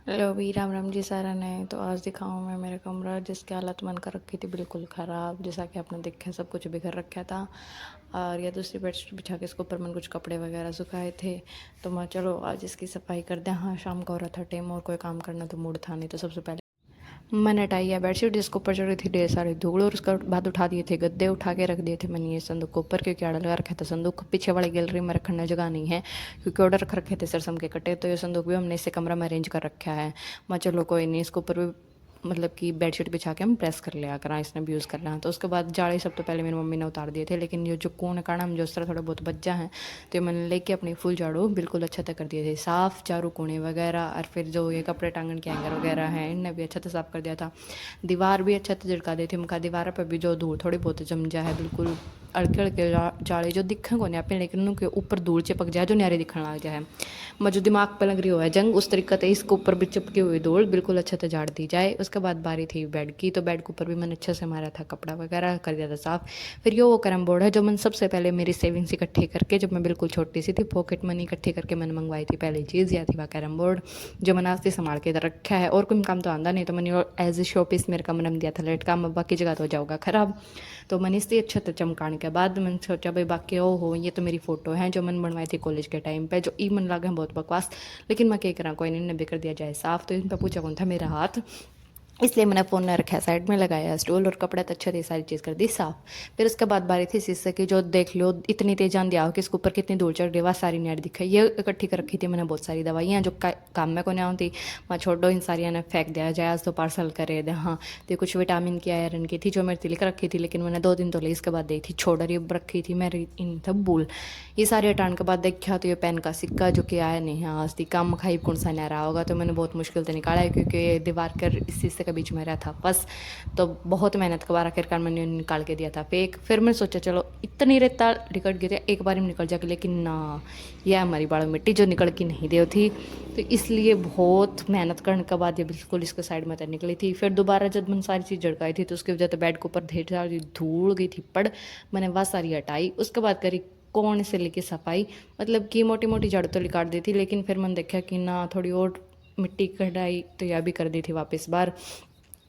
Hello भी राम राम जी सारा ने। तो आज दिखाऊँ मैं मेरा कमरा जिसकी हालत मन कर रखी थी बिल्कुल ख़राब, जैसा कि आपने देखा सब कुछ बिखर रखा था। और या दूसरी बेडशीट बिछा के इसके ऊपर मैंने कुछ कपड़े वगैरह सुखाए थे। तो मैं चलो आज इसकी सफाई कर दें। हाँ, शाम का हो रहा था टाइम और कोई काम करना तो मूड था नहीं। तो सबसे पहले मैंने हटाई है बेडशीट जिसके ऊपर चढ़ी थी ढेर सारी धूल, और उसके बाद उठा दिए थे गद्दे, उठा के रख दिए थे मैंने ये संदूक के ऊपर, क्योंकि आड़ा लगा रखा था संदूक। पीछे वाली गैलरी में रखने जगह नहीं है क्योंकि ऑर्डर रख रखे थे सरसम के कट्टे, तो ये संदूक भी हमने इससे कमरा में अरेंज कर रखा है। मैं चलो कोई नहीं, इसके ऊपर भी मतलब कि बेडशीट बिछा के हम प्रेस कर लिया करा, इसने भी यूज़ कर लिया। तो उसके बाद जाड़े सब तो पहले मेरी मम्मी ने उतार दिए थे, लेकिन ये जो कोण काड़ा में जो उस तरह थोड़े बहुत बच्चा हैं, तो मैंने लेके अपनी फुल झाड़ू बिल्कुल अच्छा तक कर दिए थे साफ़, चारों कोने वगैरह। और फिर जो ये कपड़े टांगन के हैंगर वगैरह हैं इनने भी अच्छा से साफ़ कर दिया था। दीवार भी अच्छा से झड़का दी थी मुका, दीवार पर भी जो धूल थोड़ी बहुत जम जा है बिल्कुल अड़के अड़के जाले जो दिखे को नहीं आप, लेकिन उनके ऊपर धूल चिपक जाए जो न्यारे दिखने लग जाए। मैं जो दिमाग पर लग रही हो है जंग उस तरीके से इसके ऊपर भी चिपकी हुई धूल बिल्कुल अच्छे से झाड़ दी जाए। उसके बाद बारी थी बेड की, तो बेड के ऊपर भी मैंने अच्छे से मारा था कपड़ा वगैरह, कर दिया था साफ़। फिर ये वो कैरम बोर्ड है जो मैंने सबसे पहले मेरी सेविंग्स इकट्ठी करके, जब मैं बिल्कुल छोटी सी थी, पॉकेट मनी इकट्ठी करके मैंने मंगवाई थी पहली चीज़, या थी वह कैरम बोर्ड जो मैंने आज से संभाल के इधर रखा है। और कोई काम तो आंदा नहीं, तो मैंने एज ए शो पीस मेरे कमरे में दिया था लेट का, मैं बाकी जगह तो जाऊँगा ख़राब। तो मैंने इससे अच्छे से चमकाने के बाद मैंने सोचा भाई बाकी ओ हो ये तो मेरी फ़ोटो है जो मैंने बनवाई थी कॉलेज के टाइम पे, जो ई मन लगा बहुत बकवास, लेकिन मैं क्या करा, कोई नहीं, नब्बे कर दिया जाए साफ़। तो इन पर पूछा कौन था मेरा हाथ, इसलिए मैंने फ़ोन न रखा, साइड में लगाया स्टूल, और कपड़े तो अच्छे थे, सारी चीज़ कर दी साफ़। फिर उसके बाद बारी थी शीशे की, जो देख लो इतनी तेज आंधी आओ कि इसके ऊपर कितनी धूल चढ़ रही है, सारी नेट दिखाई। ये इकट्ठी कर रखी थी मैंने बहुत सारी दवाइयाँ जो काम में को नहीं आती, मैं छोड़ो इन सारिया ने फेंक दिया जाए, आज तो पार्सल करे दे। हाँ, तो कुछ विटामिन की आयरन की थी जो मेरे लिख रखी थी, लेकिन मैंने 2 दिन तो ली, इसके बाद दी थी छोड़ रही रखी थी मेरी इन सब भूल। ये सारे हटाने के बाद देखा तो ये पेन का सिक्का जो कि आया नहीं है आज तक, काम खाई कौन सा नहीं रहा होगा, तो मैंने बहुत मुश्किल से निकाला है क्योंकि ये दीवार कर इस शीशे के बीच में रहा था बस। तो बहुत मेहनत के बाद आखिरकार मैंने निकाल के दिया था फेंक। फिर मैंने सोचा चलो इतनी रेता निकल गई थी एक बार में निकल जाएगी, लेकिन ना, यह हमारी बाल मिट्टी जो निकल की नहीं दी थी, तो इसलिए बहुत मेहनत करने के बाद ये बिल्कुल इसके साइड में तक निकली थी। फिर दोबारा जब मैंने सारी चीज़ झड़काई थी तो उसकी वजह से बेड के ऊपर ढेर सारी धूल गई थी पड़, मैंने वह सारी हटाई। उसके बाद करी कौन से लेके सफाई, मतलब कि मोटी मोटी जड़ तो निकाल दी थी, लेकिन फिर मैंने देखा कि ना थोड़ी और मिट्टी कढ़ाई तो यह भी कर दी थी वापस बार।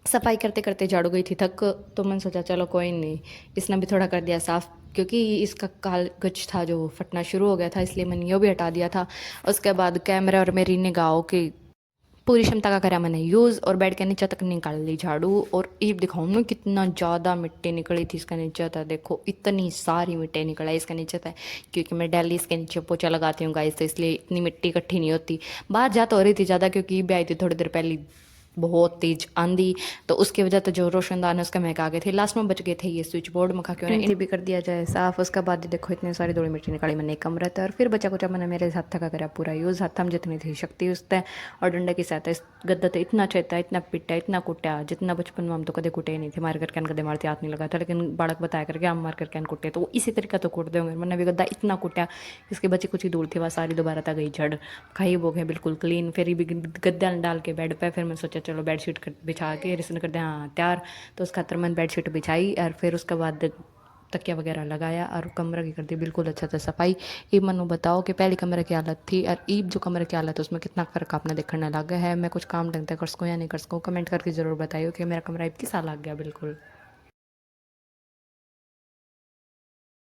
सफाई करते करते झाड़ू गई थी थक, तो मैंने सोचा चलो कोई नहीं, इसने भी थोड़ा कर दिया साफ़, क्योंकि इसका कागज था जो फटना शुरू हो गया था, इसलिए मैंने यो भी हटा दिया था। उसके बाद कैमरा और मेरी निगाहों की पूरी क्षमता का करा मैंने यूज़, और बेड के नीचे तक निकाल ली झाड़ू। और ईब दिखाऊँ ना कितना ज़्यादा मिट्टी निकली थी इसके नीचे था, देखो इतनी सारी मिट्टी निकल आई इसके नीचे था, क्योंकि मैं डेली इसके नीचे पोछा लगाती हूँ गाइस, तो इसलिए इतनी मिट्टी इकट्ठी नहीं होती। बाहर जा तो हो रही थी ज़्यादा, क्योंकि ईब आई थी थोड़ी देर पहले बहुत तेज आंधी, तो उसकी वजह से जो रोशनदान है उसका महक आ गए थे, लास्ट में बच गए थे ये स्विच बोर्ड मखा के इनसे भी कर दिया जाए साफ। उसके बाद देखो इतनी सारी धूल मिट्टी निकाली मैंने कमरे तक, और फिर बचा कुचा मैंने मेरे हाथ का करा पूरा यूज़, हाथ में जितनी थी शक्ति उससे, और डंडे की सहायता इस गद्दा तो इतना चेता इतना पिटा इतना कुटा, जितना बचपन में हम तो कदे कुटे नहीं थे, मार करके कदे मारते हाथ नहीं लगा था, लेकिन बाड़क बताया करके हम मार करके कुटे, तो इसी तरीका तो कूटते होंगे। मैंने भी गद्दा इतना कुटा, इसके बची कुछ ही दूर थी वह सारी दोबारा तक गई झड़ खाई वो गए बिल्कुल क्लीन। फिर भी गद्दा डाल के बेड पे, फिर मैं सोचा चलो बेडशीट बिछा के रिसन कर दिया हाँ तैयार। तो उस खातर मैंने बेडशीट बिछाई, और फिर उसके बाद तकिया वगैरह लगाया और कमरा की कर दी बिल्कुल अच्छा से सफाई। ईब मनु बताओ कि पहली कमरे की हालत थी और ईब जो कमरे की हालत है उसमें कितना फ़र्क आपने देखने लगा है। मैं कुछ काम ढंग से कर सकूँ या नहीं कर सकूँ, कमेंट करके ज़रूर बताइए कि मेरा कमरा ईब किस हाल लग गया बिल्कुल।